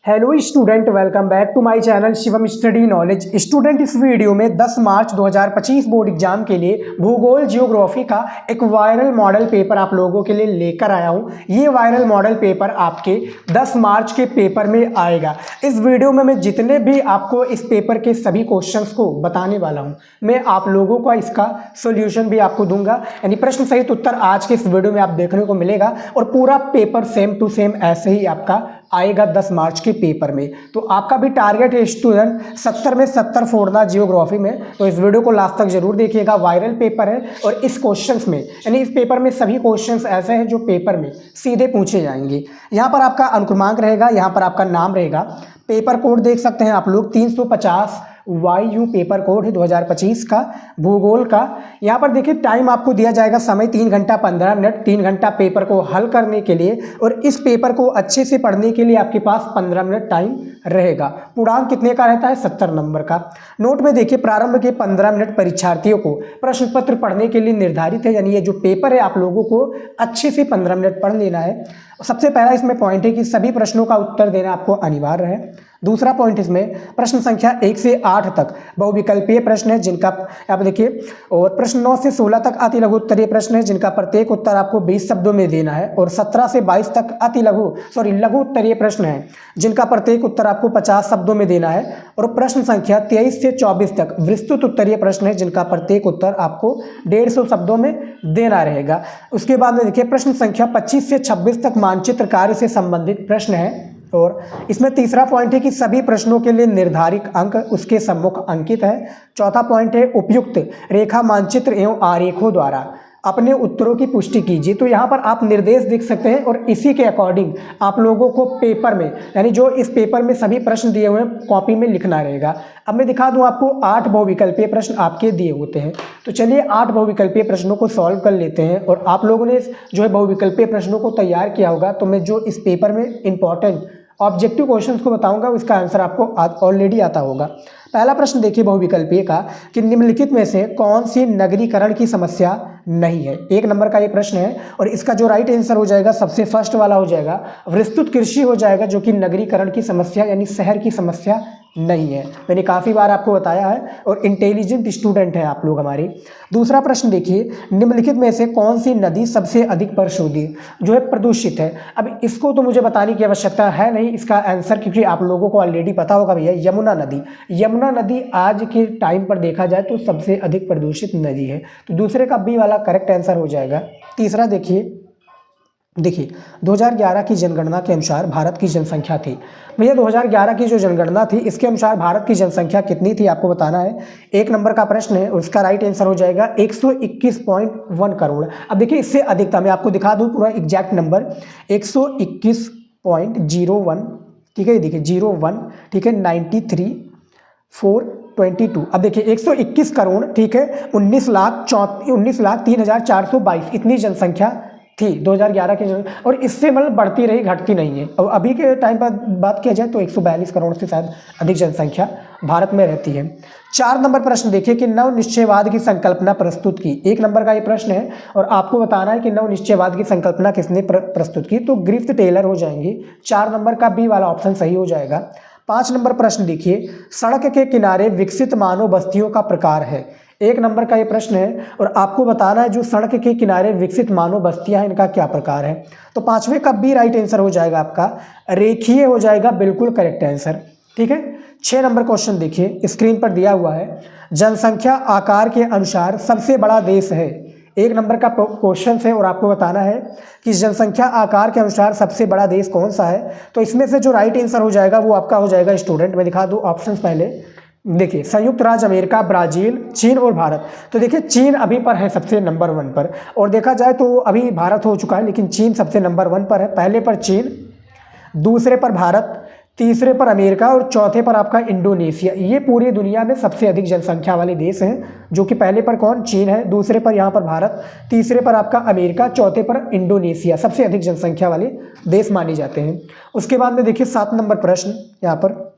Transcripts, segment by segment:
Hello student, welcome back to my channel Shivam study knowledge. Student, इस वीडियो में 10 मार्च 2025 board exam के लिए भूगोल जियोग्राफी का एक वायरल मॉडल पेपर आप लोगों के लिए लेकर आया हूं। ये वायरल मॉडल पेपर आपके 10 मार्च के पेपर में आएगा। इस वीडियो में मैं जितने भी आपको इस पेपर के सभी क्वेश्चंस को बताने वाला हूं, मैं आप लोगों का इसका सोल्यूशन भी आपको दूंगा, यानी प्रश्न सहित उत्तर आज के इस वीडियो में आप देखने को मिलेगा। और पूरा पेपर सेम टू सेम ऐसे ही आपका आएगा 10 मार्च के पेपर में। तो आपका भी टारगेट है स्टूडेंट 70 में 70 फोड़ना जियोग्राफी में। तो इस वीडियो को लास्ट तक जरूर देखिएगा। वायरल पेपर है और इस क्वेश्चंस में, यानी इस पेपर में सभी क्वेश्चंस ऐसे हैं जो पेपर में सीधे पूछे जाएंगे। यहाँ पर आपका अनुक्रमांक रहेगा, यहाँ पर आपका नाम रहेगा। पेपर कोड देख सकते हैं आप लोग 350 YU पेपर कोड है 2025 का भूगोल का। यहाँ पर देखिए टाइम आपको दिया जाएगा, समय 3 घंटा 15 मिनट। 3 घंटा पेपर को हल करने के लिए और इस पेपर को अच्छे से पढ़ने के लिए आपके पास 15 मिनट टाइम रहेगा। पूर्णांक कितने का रहता है? 70 नंबर का। नोट में देखिए प्रारंभ के 15 मिनट परीक्षार्थियों को प्रश्न पत्र पढ़ने के लिए निर्धारित है, यानी ये जो पेपर है आप लोगों को अच्छे से 15 मिनट पढ़ लेना है। सबसे पहला इसमें पॉइंट है कि सभी प्रश्नों का उत्तर देना आपको अनिवार्य है। दूसरा पॉइंट इसमें प्रश्न संख्या 1 से 8 तक बहुविकल्पीय प्रश्न है जिनका आप देखिए, और प्रश्न 9 से 16 तक अति लघु उत्तरीय प्रश्न है जिनका प्रत्येक उत्तर आपको 20 शब्दों में देना है। और 17 से 22 तक लघु उत्तरीय प्रश्न है जिनका प्रत्येक उत्तर आपको 50 शब्दों में देना है। और प्रश्न संख्या 23 से 24 तक विस्तृत उत्तरीय प्रश्न है जिनका प्रत्येक उत्तर आपको 150 शब्दों में देना रहेगा। उसके बाद में देखिए प्रश्न संख्या 25 से 26 तक मानचित्र कार्य से संबंधित प्रश्न है। और इसमें तीसरा पॉइंट है कि सभी प्रश्नों के लिए निर्धारित अंक उसके सम्मुख अंकित है। चौथा पॉइंट है उपयुक्त रेखा मानचित्र एवं आरेखों द्वारा अपने उत्तरों की पुष्टि कीजिए। तो यहाँ पर आप निर्देश देख सकते हैं और इसी के अकॉर्डिंग आप लोगों को पेपर में, यानी जो इस पेपर में सभी प्रश्न दिए हुए हैं कॉपी में लिखना रहेगा। अब मैं दिखा दूं आपको 8 बहुविकल्पीय प्रश्न आपके दिए होते हैं। तो चलिए 8 बहुविकल्पीय प्रश्नों को सॉल्व कर लेते हैं। और आप लोगों ने जो है बहुविकल्पीय प्रश्नों को तैयार किया होगा, तो मैं जो इस पेपर में इंपॉर्टेंट ऑब्जेक्टिव क्वेश्चंस को बताऊंगा उसका आंसर आपको ऑलरेडी आता होगा। पहला प्रश्न देखिए बहुविकल्पीय का कि निम्नलिखित में से कौन सी नगरीकरण की समस्या नहीं है। 1 नंबर का ये प्रश्न है और इसका जो राइट आंसर हो जाएगा सबसे फर्स्ट वाला हो जाएगा विस्तृत कृषि हो जाएगा, जो कि नगरीकरण की समस्या यानी शहर की समस्या नहीं है। मैंने काफ़ी बार आपको बताया है और इंटेलिजेंट स्टूडेंट हैं आप लोग हमारे। दूसरा प्रश्न देखिए निम्नलिखित में से कौन सी नदी सबसे अधिक प्रदूषित है। अब इसको तो मुझे बताने की आवश्यकता है नहीं इसका आंसर, क्योंकि आप लोगों को ऑलरेडी पता होगा भैया, यमुना नदी। यमुना नदी आज के टाइम पर देखा जाए तो सबसे अधिक प्रदूषित नदी है। तो दूसरे का बी वाला करेक्ट आंसर हो जाएगा। तीसरा देखिए 2011 की जनगणना के अनुसार भारत की जनसंख्या थी। भैया 2011 की जो जनगणना थी इसके अनुसार भारत की जनसंख्या कितनी थी आपको बताना है। 1 नंबर का प्रश्न है और उसका राइट आंसर हो जाएगा 121.1 करोड़। अब देखिए इससे अधिक था, मैं आपको दिखा दूं पूरा एग्जैक्ट नंबर 121.01, ठीक है, देखिए 01, ठीक है, 93,422। अब देखिए 121 करोड़, ठीक है, 19,03,422 इतनी जनसंख्या थी 2011 के और इससे मतलब बढ़ती रही, घटती नहीं है। और अभी के टाइम पर बात किया जाए तो 142 करोड़ से शायद अधिक जनसंख्या भारत में रहती है। 4 नंबर प्रश्न देखिए कि नव निश्चयवाद की संकल्पना प्रस्तुत की। 1 नंबर का ये प्रश्न है और आपको बताना है कि नव निश्चयवाद की संकल्पना किसने प्रस्तुत की। तो ग्रिफ्थ टेलर हो जाएंगे। 4 नंबर का बी वाला ऑप्शन सही हो जाएगा। 5 नंबर प्रश्न देखिए सड़क के किनारे विकसित मानव बस्तियों का प्रकार है। 1 नंबर का ये प्रश्न है और आपको बताना है जो सड़क के किनारे विकसित मानव बस्तियां हैं इनका क्या प्रकार है। तो 5वें का बी राइट आंसर हो जाएगा आपका रेखीय हो जाएगा, बिल्कुल करेक्ट आंसर, ठीक है। 6 नंबर क्वेश्चन देखिए स्क्रीन पर दिया हुआ है जनसंख्या आकार के अनुसार सबसे बड़ा देश है। 1 नंबर का क्वेश्चन है और आपको बताना है कि जनसंख्या आकार के अनुसार सबसे बड़ा देश कौन सा है। तो इसमें से जो राइट आंसर हो जाएगा वो आपका हो जाएगा स्टूडेंट, मैं दिखा दूं ऑप्शन पहले। देखिए संयुक्त राज्य अमेरिका, ब्राजील, चीन और भारत। तो देखिए चीन अभी पर है सबसे नंबर 1 पर, और देखा जाए तो अभी भारत हो चुका है लेकिन चीन सबसे नंबर 1 पर है। पहले पर चीन, दूसरे पर भारत, तीसरे पर अमेरिका और चौथे पर आपका इंडोनेशिया। ये पूरी दुनिया में सबसे अधिक जनसंख्या वाले देश हैं, जो कि पहले पर कौन? चीन है, दूसरे पर यहाँ पर भारत, तीसरे पर आपका अमेरिका, चौथे पर इंडोनेशिया। सबसे अधिक जनसंख्या वाले देश माने जाते हैं। उसके बाद में देखिए 7 नंबर प्रश्न यहाँ पर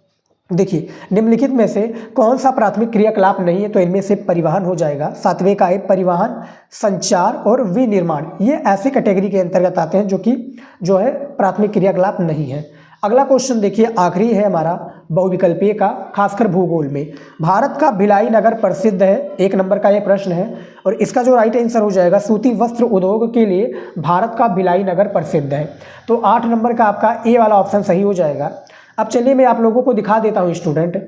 देखिए निम्नलिखित में से कौन सा प्राथमिक क्रियाकलाप नहीं है। तो इनमें से परिवहन हो जाएगा। 7वें का है परिवहन, संचार और विनिर्माण। ये ऐसे कैटेगरी के अंतर्गत आते हैं जो है प्राथमिक क्रियाकलाप नहीं है। अगला क्वेश्चन देखिए, आखिरी है हमारा बहुविकल्पीय का, खासकर भूगोल में। भारत का भिलाई नगर प्रसिद्ध है, 1 नंबर का ये प्रश्न है और इसका जो राइट आंसर हो जाएगा, सूती वस्त्र उद्योग के लिए भारत का भिलाई नगर प्रसिद्ध है। तो 8 नंबर का आपका ए वाला ऑप्शन सही हो जाएगा। अब चलिए मैं आप लोगों को दिखा देता हूँ स्टूडेंट।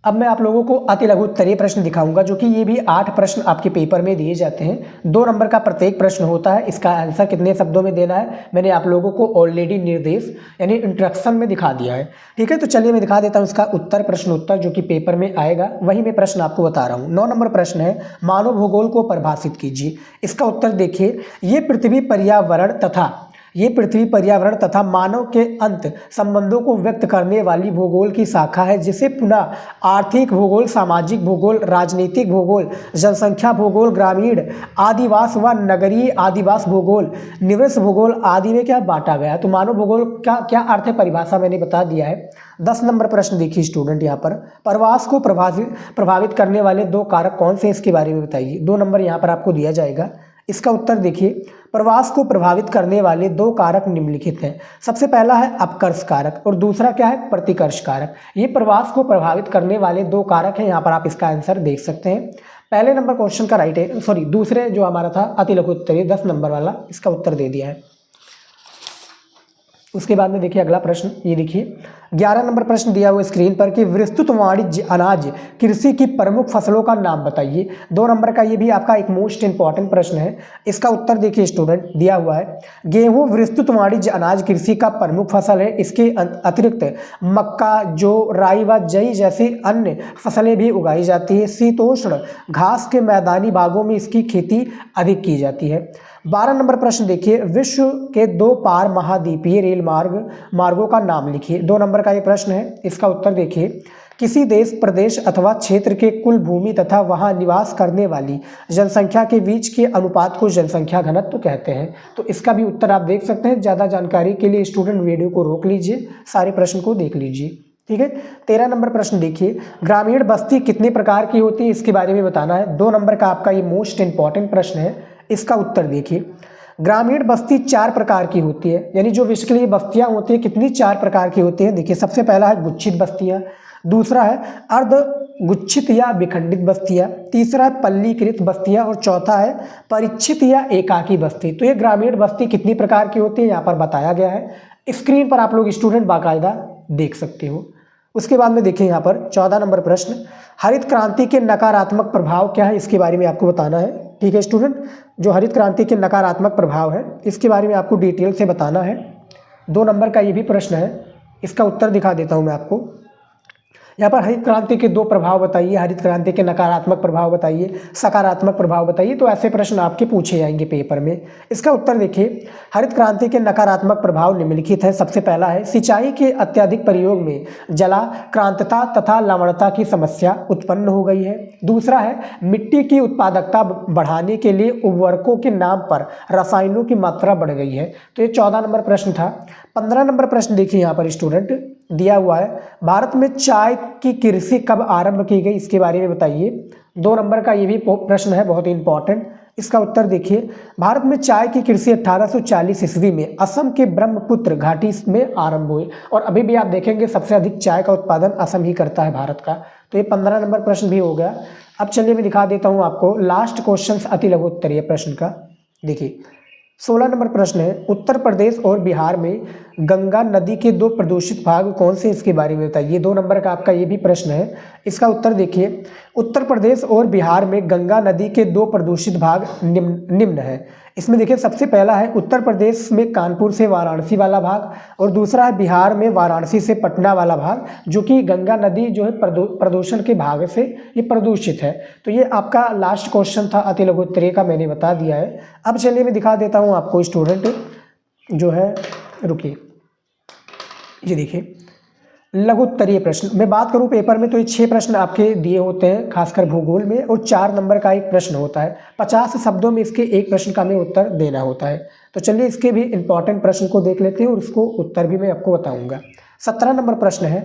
अब मैं आप लोगों को अति लघु उत्तरीय प्रश्न दिखाऊंगा, जो कि ये भी 8 प्रश्न आपके पेपर में दिए जाते हैं। 2 नंबर का प्रत्येक प्रश्न होता है। इसका आंसर कितने शब्दों में देना है मैंने आप लोगों को ऑलरेडी निर्देश यानी इंस्ट्रक्शन में दिखा दिया है। ठीक है, तो चलिए मैं दिखा देता हूँ इसका उत्तर, प्रश्न उत्तर जो कि पेपर में आएगा वही मैं प्रश्न आपको बता रहा हूँ। 9 नंबर प्रश्न है, मानव भूगोल को परिभाषित कीजिए। इसका उत्तर देखिए, ये पृथ्वी पर्यावरण तथा मानव के अंत संबंधों को व्यक्त करने वाली भूगोल की शाखा है, जिसे पुनः आर्थिक भूगोल, सामाजिक भूगोल, राजनीतिक भूगोल, जनसंख्या भूगोल, ग्रामीण आदिवास व नगरीय आदिवास भूगोल, निवेश भूगोल आदि में क्या बांटा गया। तो मानव भूगोल का क्या अर्थ है, परिभाषा मैंने बता दिया है। 10 नंबर प्रश्न देखिए स्टूडेंट, यहाँ पर प्रवास को प्रभावित करने वाले 2 कारक कौन से, इसके बारे में बताइए। 2 नंबर यहाँ पर आपको दिया जाएगा। इसका उत्तर देखिए, प्रवास को प्रभावित करने वाले 2 कारक निम्नलिखित हैं। सबसे पहला है अपकर्ष कारक और दूसरा क्या है, प्रतिकर्ष कारक। ये प्रवास को प्रभावित करने वाले 2 कारक हैं। यहाँ पर आप इसका आंसर देख सकते हैं। पहले नंबर क्वेश्चन का राइट है, सॉरी दूसरे जो हमारा था अति लघु उत्तरीय 10 नंबर वाला, इसका उत्तर दे दिया है। उसके बाद में देखिए अगला प्रश्न, ये देखिए 11 नंबर प्रश्न दिया हुआ स्क्रीन पर कि विस्तृत वाणिज्य अनाज कृषि की प्रमुख फसलों का नाम बताइए। 2 नंबर का ये भी आपका एक मोस्ट इंपॉर्टेंट प्रश्न है। इसका उत्तर देखिए स्टूडेंट, दिया हुआ है, गेहूं विस्तृत वाणिज्य अनाज कृषि का प्रमुख फसल है। इसके अतिरिक्त मक्का, जौ, राई व जई जैसी अन्य फसलें भी उगाई जाती है। शीतोष्ण घास के मैदानी भागों में इसकी खेती अधिक की जाती है। 12 नंबर प्रश्न देखिए, विश्व के 2 पार महाद्वीपीय रेल मार्गों का नाम लिखिए। 2 नंबर का ये प्रश्न है। इसका उत्तर देखिए, किसी देश, प्रदेश अथवा क्षेत्र के कुल भूमि तथा वहां निवास करने वाली जनसंख्या के बीच के अनुपात को जनसंख्या घनत्व कहते हैं। तो इसका भी उत्तर आप देख सकते हैं। ज़्यादा जानकारी के लिए स्टूडेंट वीडियो को रोक लीजिए, सारे प्रश्न को देख लीजिए। ठीक है, 13 नंबर प्रश्न देखिए, ग्रामीण बस्ती कितने प्रकार की होती है, इसके बारे में बताना है। 2 नंबर का आपका ये मोस्ट इंपॉर्टेंट प्रश्न है। इसका उत्तर देखिए, ग्रामीण बस्ती 4 प्रकार की होती है, यानी जो बेसिकली बस्तियां होती है कितनी 4 प्रकार की होती है। देखिए सबसे पहला है गुच्छित बस्तियां, दूसरा है अर्ध गुच्छित या विखंडित बस्तियां, तीसरा है पल्लीकृत बस्तियां और चौथा है परिच्छित या एकाकी बस्ती। तो ये ग्रामीण बस्ती कितनी प्रकार की होती है यहाँ पर बताया गया है। स्क्रीन पर आप लोग स्टूडेंट बाकायदा देख सकते हो। उसके बाद में देखिए यहाँ पर 14 नंबर प्रश्न, हरित क्रांति के नकारात्मक प्रभाव क्या है, इसके बारे में आपको बताना है। ठीक है स्टूडेंट, जो हरित क्रांति के नकारात्मक प्रभाव है इसके बारे में आपको डिटेल से बताना है। 2 नंबर का ये भी प्रश्न है। इसका उत्तर दिखा देता हूँ मैं आपको। यहाँ पर हरित क्रांति के 2 प्रभाव बताइए, हरित क्रांति के नकारात्मक प्रभाव बताइए, सकारात्मक प्रभाव बताइए। तो ऐसे प्रश्न आपके पूछे जाएंगे पेपर में। इसका उत्तर देखिए, हरित क्रांति के नकारात्मक प्रभाव निम्नलिखित है। सबसे पहला है, सिंचाई के अत्यधिक प्रयोग में जलाक्रांतता तथा लवणता की समस्या उत्पन्न हो गई है। दूसरा है, मिट्टी की उत्पादकता बढ़ाने के लिए उर्वरकों के नाम पर रसायनों की मात्रा बढ़ गई है। तो ये 14 नंबर प्रश्न था। 15 नंबर प्रश्न देखिए यहाँ पर स्टूडेंट दिया हुआ है, भारत में चाय की कृषि कब आरंभ की गई, इसके बारे में बताइए। 2 नंबर का ये भी प्रश्न है, बहुत ही इंपॉर्टेंट। इसका उत्तर देखिए, भारत में चाय की कृषि 1840 ईस्वी में असम के ब्रह्मपुत्र घाटी में आरंभ हुई और अभी भी आप देखेंगे सबसे अधिक चाय का उत्पादन असम ही करता है भारत का। तो ये 15 नंबर प्रश्न भी हो गया। अब चलिए मैं दिखा देता हूँ आपको लास्ट क्वेश्चन अति लघु उत्तरीय प्रश्न का। देखिए 16 नंबर प्रश्न है, उत्तर प्रदेश और बिहार में गंगा नदी के 2 प्रदूषित भाग कौन से, इसके बारे में बताइए। 2 नंबर का आपका ये भी प्रश्न है। इसका उत्तर देखिए, उत्तर प्रदेश और बिहार में गंगा नदी के 2 प्रदूषित भाग निम्न है। इसमें देखिए सबसे पहला है उत्तर प्रदेश में कानपुर से वाराणसी वाला भाग और दूसरा है बिहार में वाराणसी से पटना वाला भाग, जो कि गंगा नदी जो है प्रदूषण के भाग से ये प्रदूषित है। तो ये आपका लास्ट क्वेश्चन था अति लघु उत्तरीय का, मैंने बता दिया है। अब चलिए मैं दिखा देता हूँ आपको स्टूडेंट जो है, रुकिए, ये देखिए लघु उत्तरीय प्रश्न। मैं बात करूं पेपर में तो ये 6 प्रश्न आपके दिए होते हैं खासकर भूगोल में और 4 नंबर का एक प्रश्न होता है। 50 शब्दों में इसके एक प्रश्न का हमें उत्तर देना होता है। तो चलिए इसके भी इंपॉर्टेंट प्रश्न को देख लेते हैं और उसको उत्तर भी मैं आपको बताऊंगा। 17 नंबर प्रश्न है,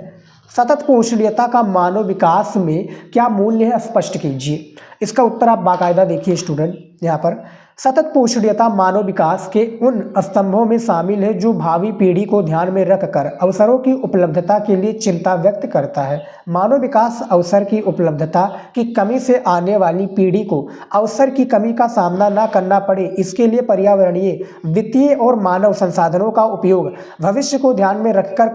सतत पोषणीयता का मानव विकास में क्या मूल्य है, स्पष्ट कीजिए। इसका उत्तर आप बाकायदा देखिए स्टूडेंट यहाँ पर, सतत पोषणीयता मानव विकास के उन स्तंभों में शामिल है जो भावी पीढ़ी को ध्यान में रखकर अवसरों की उपलब्धता के लिए चिंता व्यक्त करता है। मानव विकास अवसर की उपलब्धता की कमी से आने वाली पीढ़ी को अवसर की कमी का सामना न करना पड़े, इसके लिए पर्यावरणीय, वित्तीय और मानव संसाधनों का उपयोग भविष्य को ध्यान में रखकर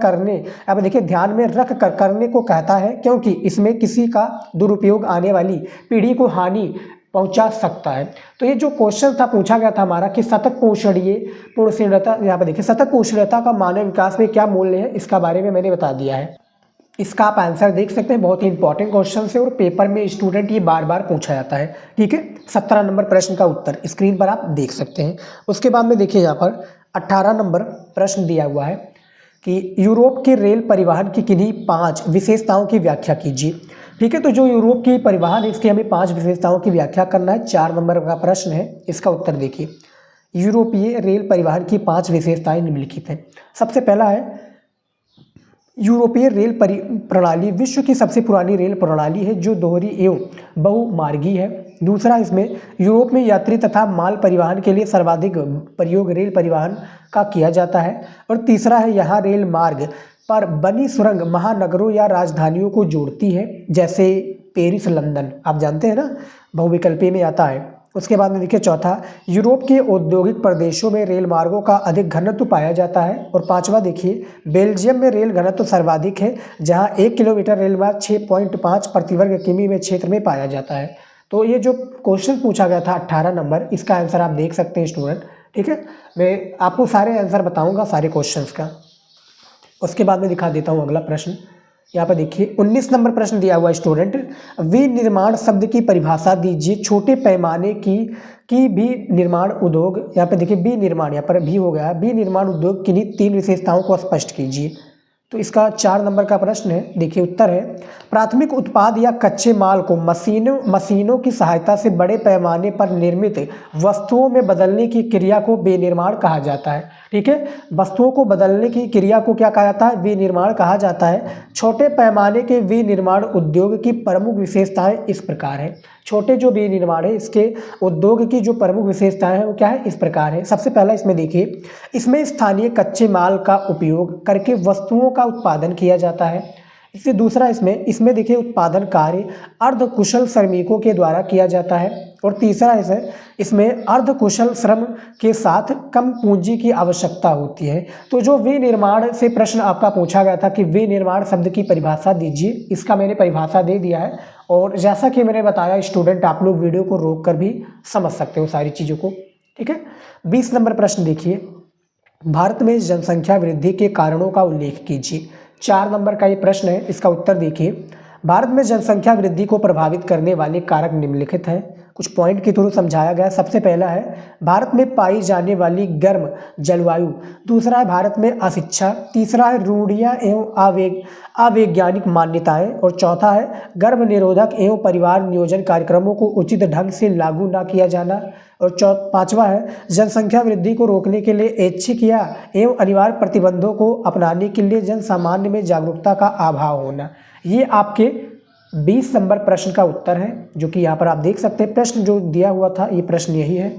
करने को कहता है, क्योंकि इसमें किसी का दुरुपयोग आने वाली पीढ़ी को हानि पहुंचा सकता है। तो ये जो क्वेश्चन था पूछा गया था हमारा कि सतत पोषणीयता, यहाँ पर देखिए सतत पोषणीयता का मानव विकास में क्या मूल्य है, इसका बारे में मैंने बता दिया है। इसका आप आंसर देख सकते हैं, बहुत ही इंपॉर्टेंट क्वेश्चन है और पेपर में स्टूडेंट ये बार बार पूछा जाता है। ठीक है, 17 नंबर प्रश्न का उत्तर स्क्रीन पर आप देख सकते हैं। उसके बाद में देखिए यहाँ पर 18 नंबर प्रश्न दिया हुआ है कि यूरोप के रेल परिवहन की किन्हीं 5 विशेषताओं की व्याख्या कीजिए। ठीक है, तो जो यूरोप की परिवहन है इसकी हमें 5 विशेषताओं की व्याख्या करना है। 4 नंबर का प्रश्न है, इसका उत्तर देखिए। यूरोपीय रेल परिवहन की 5 विशेषताएं निम्नलिखित हैं। सबसे पहला है यूरोपीय रेल प्रणाली विश्व की सबसे पुरानी रेल प्रणाली है जो दोहरी एवं बहुमार्गी है। दूसरा, इसमें यूरोप में यात्री तथा माल परिवहन के लिए सर्वाधिक प्रयोग रेल परिवहन का किया जाता है। और तीसरा है यहाँ रेल मार्ग पर बनी सुरंग महानगरों या राजधानियों को जोड़ती है, जैसे पेरिस, लंदन, आप जानते हैं ना, बहुविकल्पीय में आता है। उसके बाद में देखिए चौथा, यूरोप के औद्योगिक प्रदेशों में रेल मार्गों का अधिक घनत्व पाया जाता है। और पांचवा देखिए, बेल्जियम में रेल घनत्व सर्वाधिक है, जहां 1 किलोमीटर रेल मार्ग 6.5 प्रति वर्ग किमी में क्षेत्र में पाया जाता है। तो ये जो क्वेश्चन पूछा गया था 18 नंबर, इसका आंसर आप देख सकते हैं स्टूडेंट। ठीक है, मैं आपको सारे आंसर बताऊँगा सारे क्वेश्चन का। उसके बाद में दिखा देता हूँ अगला प्रश्न। यहाँ पर देखिए 19 नंबर प्रश्न दिया हुआ है स्टूडेंट, विनिर्माण शब्द की परिभाषा दीजिए। छोटे पैमाने की भी निर्माण उद्योग, यहाँ पर देखिए विनिर्माण, यहाँ पर भी हो गया, विनिर्माण उद्योग किन्हीं 3 विशेषताओं को स्पष्ट कीजिए। तो इसका 4 नंबर का प्रश्न है, देखिए उत्तर है प्राथमिक उत्पाद या कच्चे माल को मशीनों की सहायता से बड़े पैमाने पर निर्मित वस्तुओं में बदलने की क्रिया को विनिर्माण कहा जाता है। ठीक है, वस्तुओं को बदलने की क्रिया को क्या कहा जाता है, विनिर्माण कहा जाता है। छोटे पैमाने के विनिर्माण उद्योग की प्रमुख विशेषताएं इस प्रकार है। छोटे जो विनिर्माण है इसके उद्योग की जो प्रमुख विशेषताएं हैं वो क्या है, इस प्रकार है। सबसे पहला इसमें देखिए, इसमें स्थानीय कच्चे माल का उपयोग करके वस्तुओं का उत्पादन किया जाता है। इससे दूसरा, इसमें देखिए उत्पादन कार्य अर्धकुशल श्रमिकों के द्वारा किया जाता है। और तीसरा, इसमें अर्धकुशल श्रम के साथ कम पूंजी की आवश्यकता होती है। तो जो विनिर्माण से प्रश्न आपका पूछा गया था कि विनिर्माण शब्द की परिभाषा दीजिए, इसका मैंने परिभाषा दे दिया है। और जैसा कि मैंने बताया स्टूडेंट, आप लोग वीडियो को रोक कर भी समझ सकते हो सारी चीज़ों को। ठीक है, 20 नंबर प्रश्न देखिए, भारत में जनसंख्या वृद्धि के कारणों का उल्लेख कीजिए। 4 नंबर का ये प्रश्न है, इसका उत्तर देखिए। भारत में जनसंख्या वृद्धि को प्रभावित करने वाले कारक निम्नलिखित हैं, कुछ पॉइंट के थ्रू समझाया गया है। सबसे पहला है भारत में पाई जाने वाली गर्म जलवायु। दूसरा है भारत में अशिक्षा। तीसरा है रूढ़ियाँ एवं अवैज्ञानिक मान्यताएं। और चौथा है गर्भ निरोधक एवं परिवार नियोजन कार्यक्रमों को उचित ढंग से लागू न किया जाना। और पांचवा है जनसंख्या वृद्धि को रोकने के लिए ऐच्छिक या एवं अनिवार्य प्रतिबंधों को अपनाने के लिए जन सामान्य में जागरूकता का अभाव होना। ये आपके 20 नंबर प्रश्न का उत्तर है, जो कि यहाँ पर आप देख सकते हैं। प्रश्न जो दिया हुआ था ये प्रश्न यही है।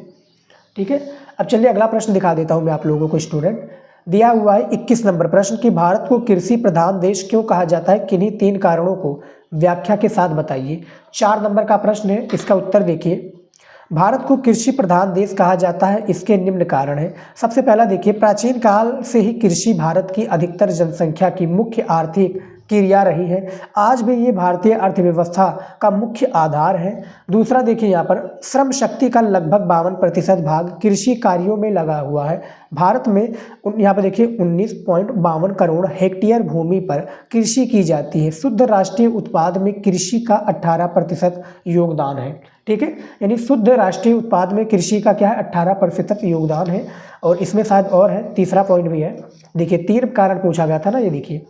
ठीक है, अब चलिए अगला प्रश्न दिखा देता हूँ मैं आप लोगों को स्टूडेंट। दिया हुआ है 21 नंबर प्रश्न कि भारत को कृषि प्रधान देश क्यों कहा जाता है, किन्हीं 3 कारणों को व्याख्या के साथ बताइए। 4 नंबर का प्रश्न है, इसका उत्तर देखिए। भारत को कृषि प्रधान देश कहा जाता है, इसके निम्न कारण है। सबसे पहला देखिए, प्राचीन काल से ही कृषि भारत की अधिकतर जनसंख्या की मुख्य आर्थिक क्रिया रही है। आज भी ये भारतीय अर्थव्यवस्था का मुख्य आधार है। दूसरा देखिए, यहाँ पर श्रम शक्ति का लगभग 52% भाग कृषि कार्यों में लगा हुआ है। भारत में यहाँ पर देखिए 19.52 करोड़ हेक्टेयर भूमि पर कृषि की जाती है। शुद्ध राष्ट्रीय उत्पाद में कृषि का 18% योगदान है। ठीक है, यानी शुद्ध राष्ट्रीय उत्पाद में कृषि का क्या है, 18% योगदान है। और इसमें शायद और है, तीसरा पॉइंट भी है। देखिए 3 कारण पूछा गया था ना, ये देखिए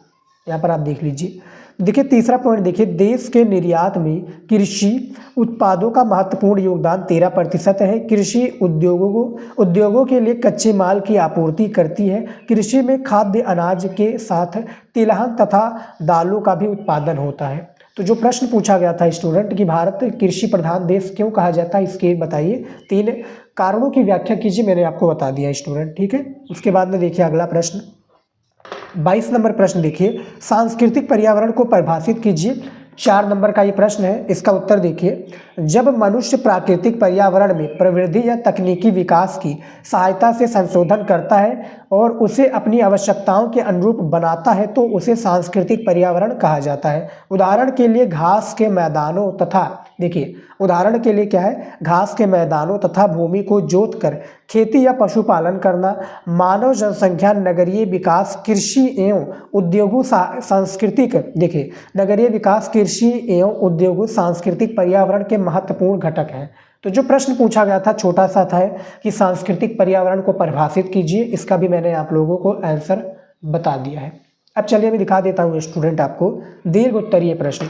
यहाँ पर आप देख लीजिए। देखिए तीसरा पॉइंट देखिए, देश के निर्यात में कृषि उत्पादों का महत्वपूर्ण योगदान 13% है। कृषि उद्योगों के लिए कच्चे माल की आपूर्ति करती है। कृषि में खाद्य अनाज के साथ तिलहन तथा दालों का भी उत्पादन होता है। तो जो प्रश्न पूछा गया था स्टूडेंट कि भारत कृषि प्रधान देश क्यों कहा जाता है, इसके बताइए 3 कारणों की व्याख्या कीजिए, मैंने आपको बता दिया स्टूडेंट, ठीक है। उसके बाद में देखिए अगला प्रश्न 22 नंबर प्रश्न देखिए, सांस्कृतिक पर्यावरण को परिभाषित कीजिए। 4 नंबर का ये प्रश्न है, इसका उत्तर देखिए, जब मनुष्य प्राकृतिक पर्यावरण में प्रवृत्ति या तकनीकी विकास की सहायता से संशोधन करता है और उसे अपनी आवश्यकताओं के अनुरूप बनाता है तो उसे सांस्कृतिक पर्यावरण कहा जाता है। उदाहरण के लिए घास के मैदानों तथा देखिए उदाहरण के लिए क्या है, घास के मैदानों तथा भूमि को जोत कर खेती या पशुपालन करना, मानव जनसंख्या, नगरीय विकास, कृषि एवं उद्योगों, सांस्कृतिक देखिए नगरीय विकास, कृषि एवं उद्योगों सांस्कृतिक पर्यावरण के महत्वपूर्ण घटक हैं। तो जो प्रश्न पूछा गया था छोटा सा था कि सांस्कृतिक पर्यावरण को परिभाषित कीजिए, इसका भी मैंने आप लोगों को आंसर बता दिया है। अब चलिए मैं दिखा देता हूँ स्टूडेंट आपको दीर्घ उत्तरीय प्रश्न।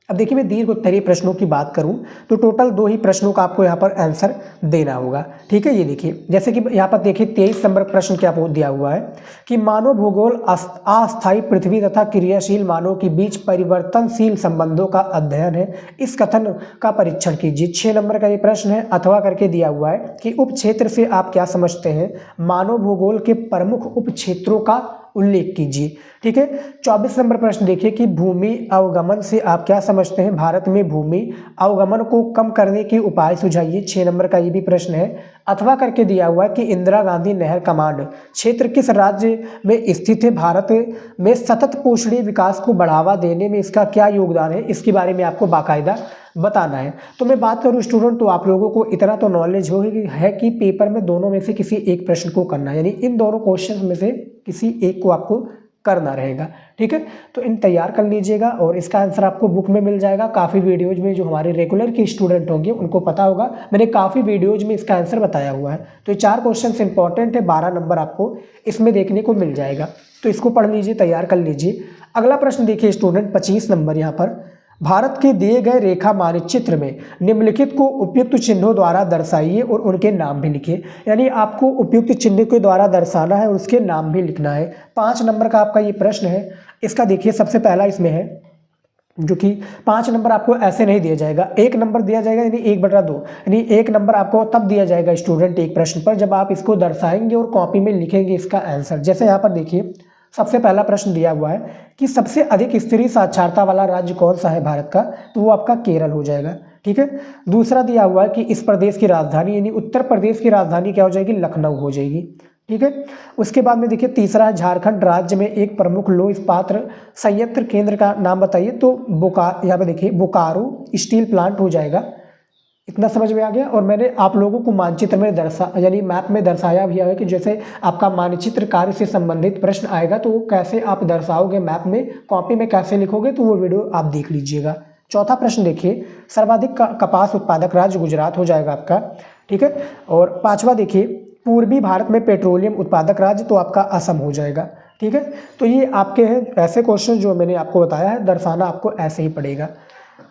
अब देखिए मैं दीर्घ उत्तरीय प्रश्नों की बात करूं तो टोटल 2 ही प्रश्नों का आपको यहाँ पर आंसर देना होगा, ठीक है। ये देखिए जैसे कि यहाँ पर देखिए 23 नंबर प्रश्न क्या दिया हुआ है कि मानव भूगोल अस्थायी पृथ्वी तथा क्रियाशील मानव के बीच परिवर्तनशील संबंधों का अध्ययन है, इस कथन का परीक्षण कीजिए। 6 नंबर का ये प्रश्न है, अथवा करके दिया हुआ है कि उप क्षेत्र से आप क्या समझते हैं, मानव भूगोल के प्रमुख उप क्षेत्रों का उल्लेख कीजिए, ठीक है। 24 नंबर प्रश्न देखिए कि भूमि अवगमन से आप क्या समझते हैं, भारत में भूमि अवगमन को कम करने के उपाय सुझाइए। 6 नंबर का ये भी प्रश्न है, अथवा करके दिया हुआ है कि इंदिरा गांधी नहर कमांड क्षेत्र किस राज्य में स्थित है, भारत में सतत पोषणीय विकास को बढ़ावा देने में इसका क्या योगदान है, इसके बारे में आपको बाकायदा बताना है। तो मैं बात करूं स्टूडेंट तो आप लोगों को इतना तो नॉलेज होगी है कि पेपर में दोनों में से किसी एक प्रश्न को करना है, यानी इन दोनों क्वेश्चन में से किसी एक को आपको करना रहेगा, ठीक है। तो इन तैयार कर लीजिएगा और इसका आंसर आपको बुक में मिल जाएगा। काफ़ी वीडियोज में जो हमारे रेगुलर के स्टूडेंट होंगे उनको पता होगा, मैंने काफ़ी वीडियोज में इसका आंसर बताया हुआ है। तो ये 4 क्वेश्चन इंपॉर्टेंट है, 12 नंबर आपको इसमें देखने को मिल जाएगा, तो इसको पढ़ लीजिए, तैयार कर लीजिए। अगला प्रश्न देखिए स्टूडेंट 25 नंबर यहाँ पर, भारत के दिए गए रेखा मानचित्र में निम्नलिखित को उपयुक्त चिन्हों द्वारा दर्शाइए और उनके नाम भी लिखिए, यानी आपको उपयुक्त चिन्ह के द्वारा दर्शाना है और उसके नाम भी लिखना है। 5 नंबर का आपका ये प्रश्न है, इसका देखिए सबसे पहला इसमें है जो कि 5 नंबर आपको ऐसे नहीं दिया जाएगा, 1 नंबर दिया जाएगा, यानी 1/2, यानी 1 नंबर आपको तब दिया जाएगा स्टूडेंट एक प्रश्न पर जब आप इसको दर्शाएंगे और कॉपी में लिखेंगे इसका आंसर। जैसे यहाँ पर देखिए सबसे पहला प्रश्न दिया हुआ है कि सबसे अधिक स्त्री साक्षरता वाला राज्य कौन सा है भारत का, तो वो आपका केरल हो जाएगा, ठीक है। दूसरा दिया हुआ है कि इस प्रदेश की राजधानी, यानी उत्तर प्रदेश की राजधानी क्या हो जाएगी, लखनऊ हो जाएगी, ठीक है। उसके बाद में देखिए तीसरा है झारखंड राज्य में एक प्रमुख लौह इस्पात संयंत्र केंद्र का नाम बताइए, तो यहाँ पे देखिए बोकारो स्टील प्लांट हो जाएगा। इतना समझ में आ गया। और मैंने आप लोगों को मानचित्र में यानी मैप में दर्शाया भी है कि जैसे आपका मानचित्र कार्य से संबंधित प्रश्न आएगा तो वो कैसे आप दर्शाओगे मैप में, कॉपी में कैसे लिखोगे, तो वो वीडियो आप देख लीजिएगा। चौथा प्रश्न देखिए, सर्वाधिक कपास उत्पादक राज्य गुजरात हो जाएगा आपका, ठीक है। और 5वां देखिए, पूर्वी भारत में पेट्रोलियम उत्पादक राज्य, तो आपका असम हो जाएगा, ठीक है। तो ये आपके हैं ऐसे क्वेश्चन जो मैंने आपको बताया है, दर्शाना आपको ऐसे ही पड़ेगा।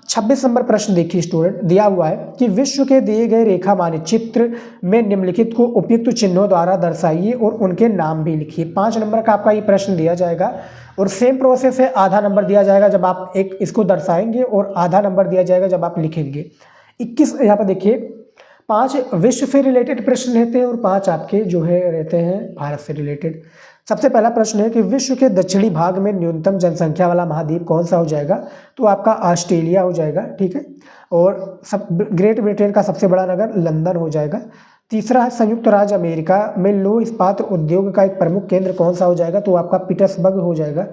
26 नंबर प्रश्न देखिए स्टूडेंट, दिया हुआ है कि विश्व के दिए गए रेखा मानचित्र में निम्नलिखित को उपयुक्त चिन्हों द्वारा दर्शाइए और उनके नाम भी लिखिए। 5 नंबर का आपका ये प्रश्न दिया जाएगा और सेम प्रोसेस है, आधा नंबर दिया जाएगा जब आप एक इसको दर्शाएंगे और आधा नंबर दिया जाएगा जब आप लिखेंगे। 21 यहाँ पर देखिए 5 विश्व से रिलेटेड प्रश्न रहते हैं और 5 आपके जो है रहते हैं भारत से रिलेटेड। सबसे पहला प्रश्न है कि विश्व के दक्षिणी भाग में न्यूनतम जनसंख्या वाला महाद्वीप कौन सा हो जाएगा, तो आपका ऑस्ट्रेलिया हो जाएगा, ठीक है। और ग्रेट ब्रिटेन का सबसे बड़ा नगर लंदन हो जाएगा। तीसरा है संयुक्त राज्य अमेरिका में लौह इस्पात उद्योग का एक प्रमुख केंद्र कौन सा हो जाएगा, तो आपका पीटर्सबर्ग हो जाएगा,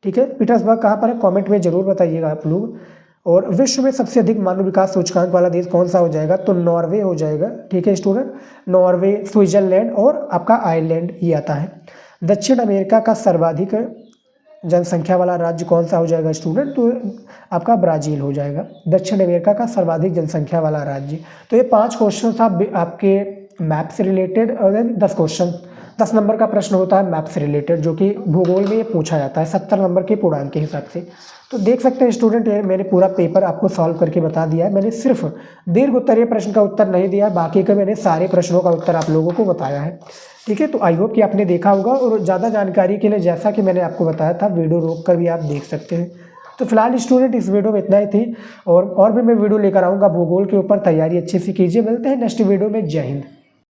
ठीक है। पीटर्सबर्ग कहाँ पर है, कॉमेंट में जरूर बताइएगा आप लोग। और विश्व में सबसे अधिक मानव विकास सूचकांक वाला देश कौन सा हो जाएगा, तो नॉर्वे हो जाएगा, ठीक है स्टूडेंट। नॉर्वे, स्विट्जरलैंड और आपका आयरलैंड ये आता है। दक्षिण अमेरिका का सर्वाधिक जनसंख्या वाला राज्य कौन सा हो जाएगा स्टूडेंट, तो आपका ब्राज़ील हो जाएगा, दक्षिण अमेरिका का सर्वाधिक जनसंख्या वाला राज्य। तो ये 5 क्वेश्चन था आपके मैप से रिलेटेड और 10 क्वेश्चन 10 नंबर का प्रश्न होता है मैप से रिलेटेड, जो कि भूगोल में ये पूछा जाता है 70 नंबर के पूर्णांक के हिसाब से। तो देख सकते हैं स्टूडेंट, मैंने पूरा पेपर आपको सॉल्व करके बता दिया है। मैंने सिर्फ दीर्घ उत्तरीय प्रश्न का उत्तर नहीं दिया, बाकी के मैंने सारे प्रश्नों का उत्तर आप लोगों को बताया है, ठीक है। तो आई होप कि आपने देखा होगा और ज़्यादा जानकारी के लिए जैसा कि मैंने आपको बताया था वीडियो रोक कर भी आप देख सकते हैं। तो फिलहाल स्टूडेंट इस वीडियो में इतना ही थी, और भी मैं वीडियो लेकर आऊँगा भूगोल के ऊपर। तैयारी अच्छे से कीजिए। मिलते हैं नेक्स्ट वीडियो में। जय हिंद।